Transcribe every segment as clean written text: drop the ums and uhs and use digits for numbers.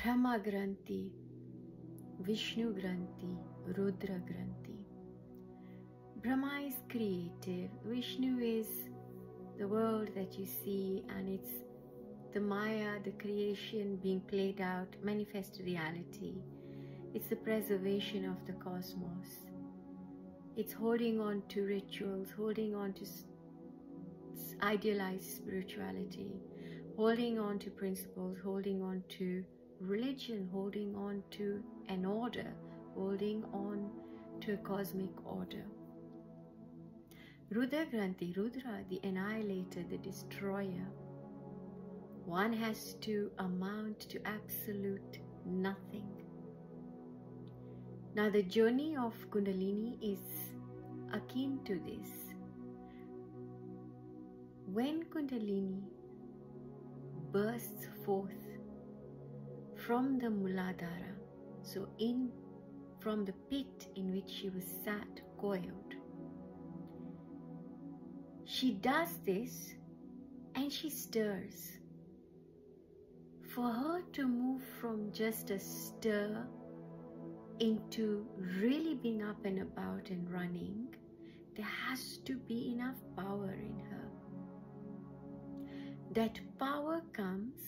Brahma Granthi, Vishnu Granthi, Rudra Granthi. Brahma is creative, Vishnu is the world that you see, and it's the Maya, the creation being played out, manifest reality. It's the preservation of the cosmos. It's holding on to rituals, holding on to idealized spirituality, holding on to principles, holding on to religion, holding on to an order, holding on to a cosmic order. Rudra Granthi, Rudra, the annihilator, the destroyer. One has to amount to absolute nothing. Now the journey of Kundalini is akin to this. When Kundalini bursts forth from the Muladhara, so from the pit in which she was sat coiled, she does this and she stirs. For her to move from just a stir into really being up and about and running, there has to be enough power in her. That power comes,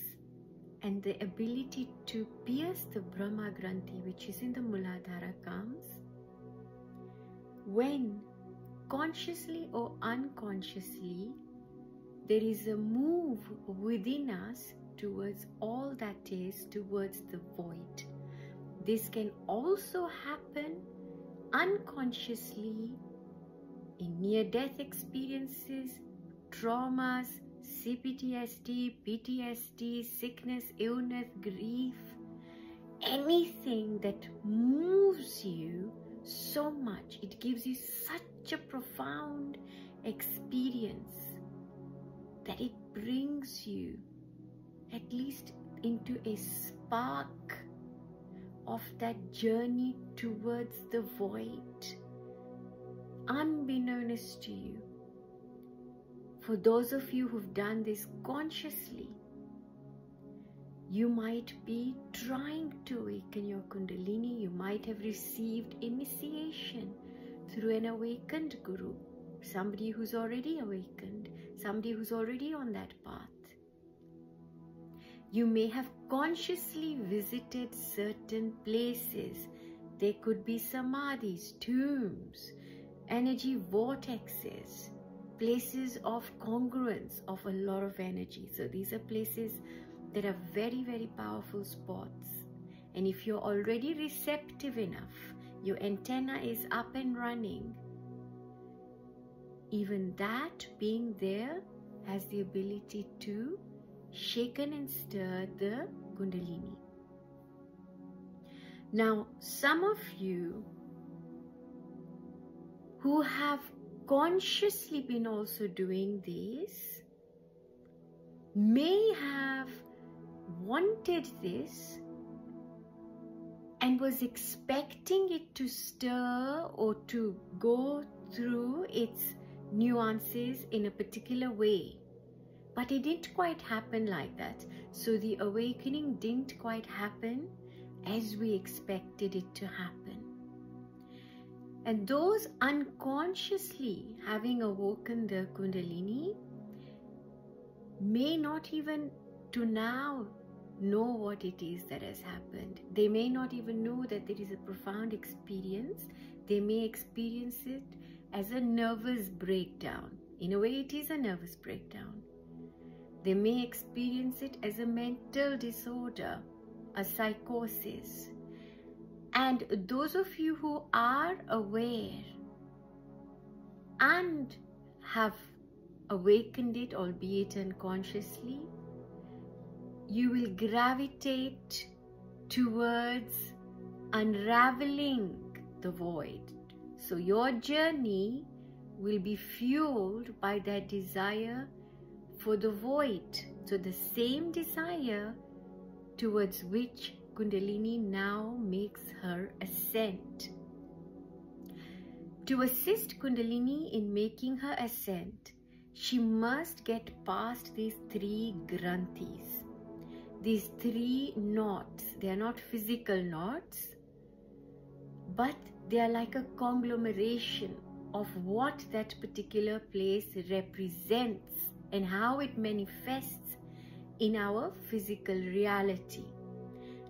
and the ability to pierce the Brahma Granthi, which is in the Muladhara, comes when, consciously or unconsciously, there is a move within us towards all that is, towards the void. This can also happen unconsciously in near-death experiences, traumas, CPTSD, PTSD, sickness, illness, grief, anything that moves you so much. It gives you such a profound experience that it brings you at least into a spark of that journey towards the void, unbeknownst to you. For those of you who've done this consciously, you might be trying to awaken your Kundalini. You might have received initiation through an awakened guru, somebody who's already awakened, somebody who's already on that path. You may have consciously visited certain places. There could be samadhis, tombs, energy vortexes, places of congruence of a lot of energy. So these are places that are very, very powerful spots. And if you're already receptive enough, your antenna is up and running, even that being there has the ability to shaken and stir the Kundalini. Now, some of you who have consciously been also doing this may have wanted this and was expecting it to stir or to go through its nuances in a particular way. But it didn't quite happen like that. So the awakening didn't quite happen as we expected it to happen. And those unconsciously having awoken the Kundalini may not even to now know what it is that has happened. They may not even know that there is a profound experience. They may experience it as a nervous breakdown. In a way, it is a nervous breakdown. They may experience it as a mental disorder, a psychosis. And those of you who are aware and have awakened it, albeit unconsciously, you will gravitate towards unraveling the void. So your journey will be fueled by that desire for the void. So the same desire towards which Kundalini now makes her ascent. To assist Kundalini in making her ascent, she must get past these three granthis. these 3 knots. They are not physical knots, but they are like a conglomeration of what that particular place represents and how it manifests in our physical reality.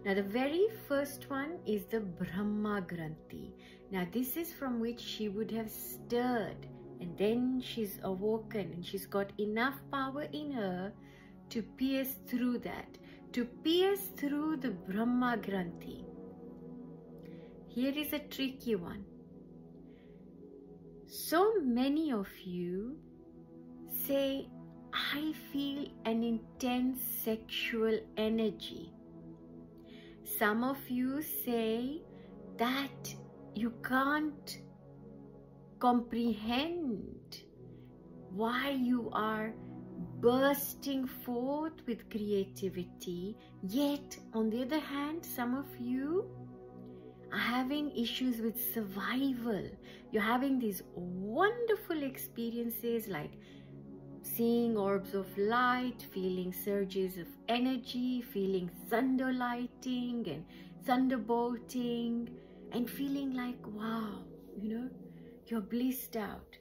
Now the very first one is the Brahma Granthi. Now this is from which she would have stirred, and then she's awoken and she's got enough power in her to pierce through that, to pierce through the Brahma Granthi. Here is a tricky one. So many of you say, I feel an intense sexual energy. Some of you say that you can't comprehend why you are bursting forth with creativity, yet on the other hand, some of you are having issues with survival. You're having these wonderful experiences like seeing orbs of light, feeling surges of energy, feeling thunder lighting and thunderbolting, and feeling like, wow, you're blissed out.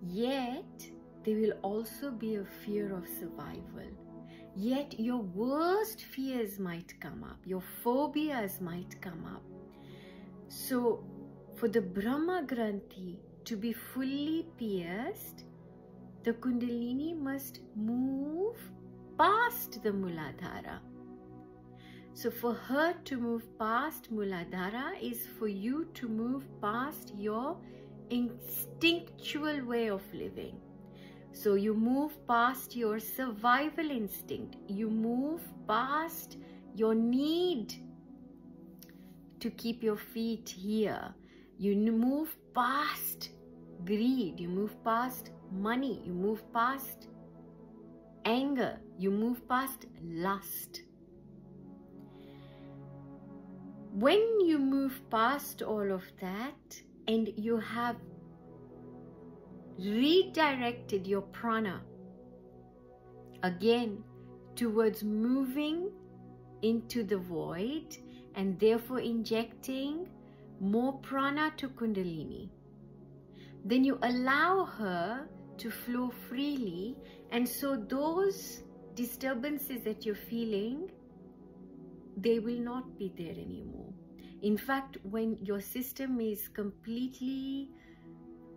Yet, there will also be a fear of survival. Yet, your worst fears might come up. Your phobias might come up. So, for the Brahma Granthi to be fully pierced, the Kundalini must move past the Muladhara. So for her to move past Muladhara is for you to move past your instinctual way of living. So you move past your survival instinct. You move past your need to keep your feet here. You move past greed. You move past money. You move past anger. You move past lust. When you move past all of that and you have redirected your prana again towards moving into the void and therefore injecting more prana to Kundalini, then you allow her to flow freely, and so those disturbances that you're feeling, they will not be there anymore. In fact, when your system is completely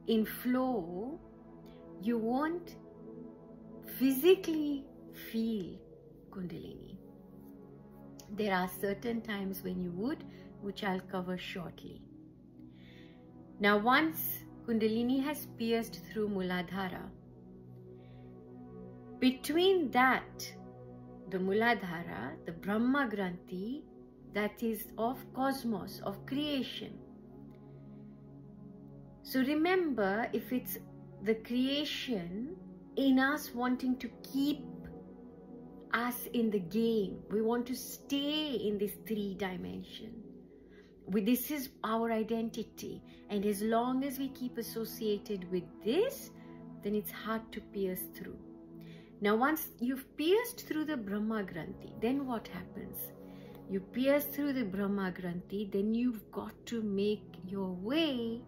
in flow, you won't physically feel Kundalini. There are certain times when you would, which I'll cover shortly. Now, once Kundalini has pierced through Muladhara, between that, the Muladhara, the Brahma Granthi, that is of cosmos, of creation. So remember, if it's the creation in us wanting to keep us in the game, we want to stay in this 3 dimension. This is our identity, and as long as we keep associated with this, then it's hard to pierce through. Now, once you've pierced through the Brahma Granthi, then what happens? You pierce through the Brahma Granthi, then you've got to make your way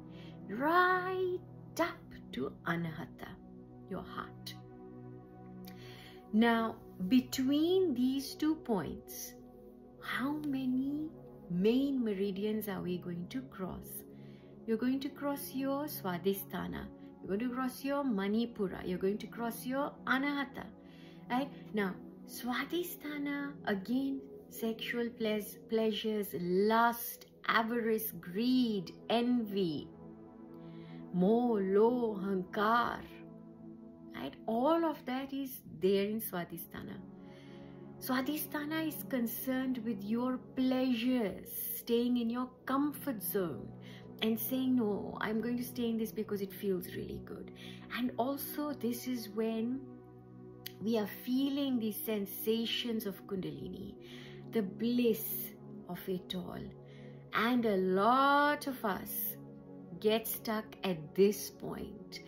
right up to Anahata, your heart. Now, between these 2 points, how many main meridians are we going to cross? You're going to cross your Swadhisthana. You're going to cross your Manipura. You're going to cross your Anahata. Right? Now, Swadhisthana, again, sexual pleasures, lust, avarice, greed, envy, moh, loh, hankar. Right? All of that is there in Swadhisthana. Swadhisthana is concerned with your pleasures, staying in your comfort zone and saying, no, I'm going to stay in this because it feels really good. And also, this is when we are feeling these sensations of Kundalini, the bliss of it all. And a lot of us get stuck at this point.